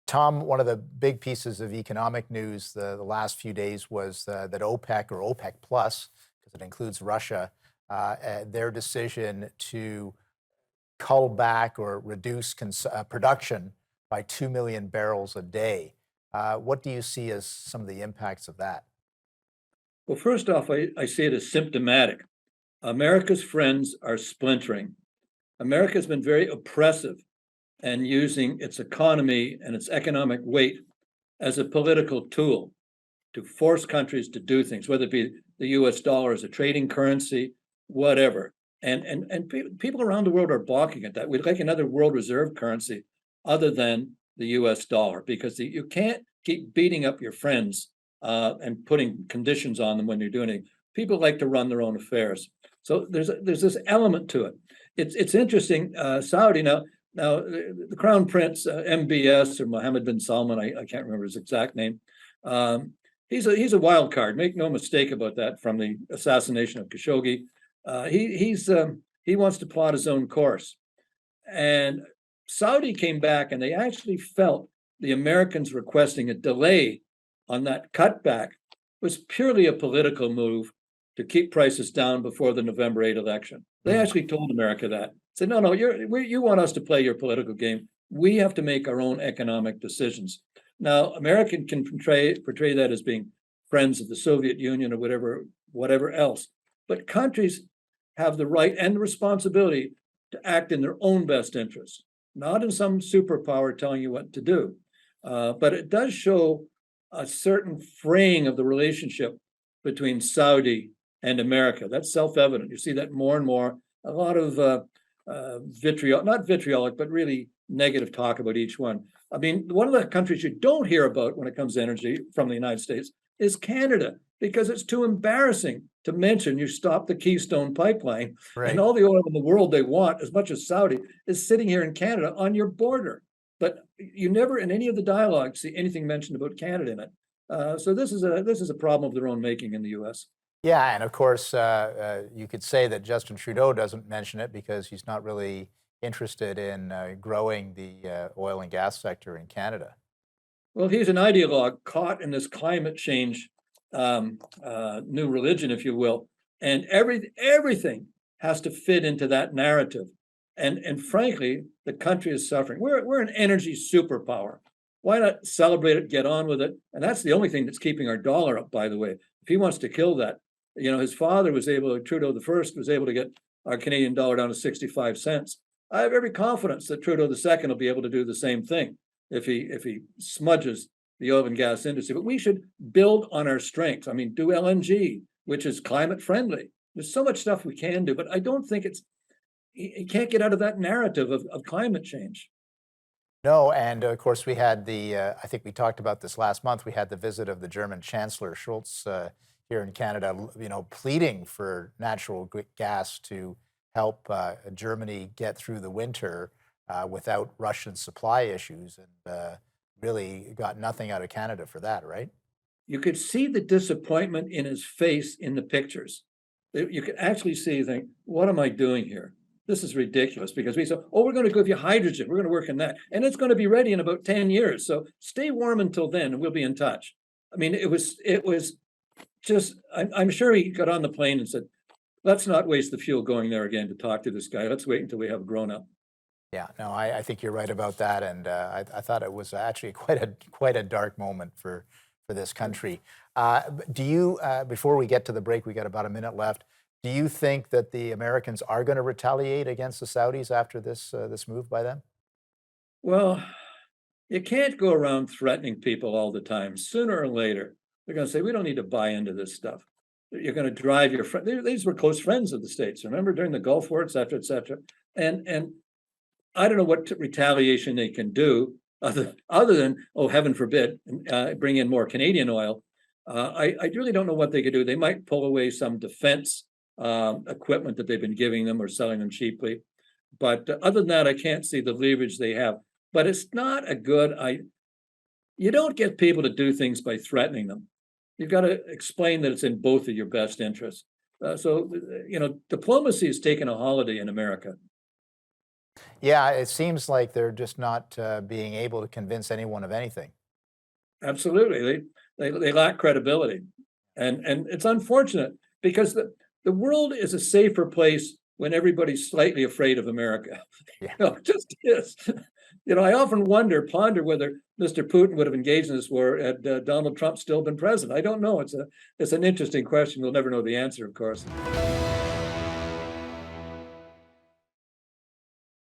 Tom, one of the big pieces of economic news the last few days was that OPEC or OPEC Plus, because it includes Russia, their decision to cull back or reduce production by 2 million barrels a day. What do you see as some of the impacts of that? Well, first off, I see it as symptomatic. America's friends are splintering. America's been very oppressive and using its economy and its economic weight as a political tool to force countries to do things, whether it be the US dollar as a trading currency, whatever. And people around the world are balking at that. We'd like another world reserve currency other than the US dollar, because you can't keep beating up your friends and putting conditions on them when you're doing it. People like to run their own affairs. So there's this element to it. It's interesting. Saudi now the Crown Prince MBS or Mohammed bin Salman, I can't remember his exact name. He's a wild card. Make no mistake about that. From the assassination of Khashoggi, he wants to plot his own course. And Saudi came back and they actually felt the Americans requesting a delay on that cutback was purely a political move to keep prices down before the November 8 election. They actually told America that. Said, no, you want us to play your political game. We have to make our own economic decisions. Now, America can portray that as being friends of the Soviet Union or whatever else. But countries have the right and the responsibility to act in their own best interests, not in some superpower telling you what to do. But it does show a certain fraying of the relationship between Saudi and America. That's self-evident. You see that more and more. A lot of not vitriolic, but really negative talk about each one. I mean, one of the countries you don't hear about when it comes to energy from the United States is Canada, because it's too embarrassing to mention you stopped the Keystone pipeline, Right. and all the oil in the world they want, as much as Saudi, is sitting here in Canada on your border. But you never, in any of the dialogue, see anything mentioned about Canada in it. So this is a problem of their own making in the U.S. Yeah, and of course, you could say that Justin Trudeau doesn't mention it because he's not really interested in growing the oil and gas sector in Canada. Well, he's an ideologue caught in this climate change new religion, if you will, and everything has to fit into that narrative. And frankly, the country is suffering. We're an energy superpower. Why not celebrate it, get on with it? And that's the only thing that's keeping our dollar up, by the way. If he wants to kill that, his father Trudeau the first was able to get our Canadian dollar down to 65 cents. I have every confidence that Trudeau the second will be able to do the same thing if he smudges the oil and gas industry. But we should build on our strengths. I mean, do LNG, which is climate friendly. There's so much stuff we can do, but I don't think you can't get out of that narrative of climate change. No, and of course we had I think we talked about this last month, we had the visit of the German Chancellor Schulz here in Canada, pleading for natural gas to help Germany get through the winter without Russian supply issues, and really got nothing out of Canada for that, right? You could see the disappointment in his face in the pictures. You could actually see, think, what am I doing here? This is ridiculous, because we said, oh, we're going to give you hydrogen. We're going to work on that. And it's going to be ready in about 10 years. So stay warm until then and we'll be in touch. I mean, it was just, I'm sure he got on the plane and said, let's not waste the fuel going there again to talk to this guy. Let's wait until we have a grown up. Yeah, no, I think you're right about that. And I thought it was actually quite a dark moment for this country. Do you, before we get to the break, we got about a minute left. Do you think that the Americans are going to retaliate against the Saudis after this move by them? Well, you can't go around threatening people all the time. Sooner or later, they're going to say, we don't need to buy into this stuff. You're going to drive your friend. These were close friends of the states. Remember, during the Gulf War, et cetera, et cetera. And I don't know what retaliation they can do other than, oh, heaven forbid, bring in more Canadian oil. I really don't know what they could do. They might pull away some defense equipment that they've been giving them or selling them cheaply. But other than that, I can't see the leverage they have. But it's not a good you don't get people to do things by threatening them. You've got to explain that it's in both of your best interests. So diplomacy has taken a holiday in America. Yeah, it seems like they're just not being able to convince anyone of anything. Absolutely. They lack credibility. And it's unfortunate because the world is a safer place when everybody's slightly afraid of America. Yeah. It just is. I often ponder whether Mr. Putin would have engaged in this war had Donald Trump still been president. I don't know. It's an interesting question. We'll never know the answer, of course.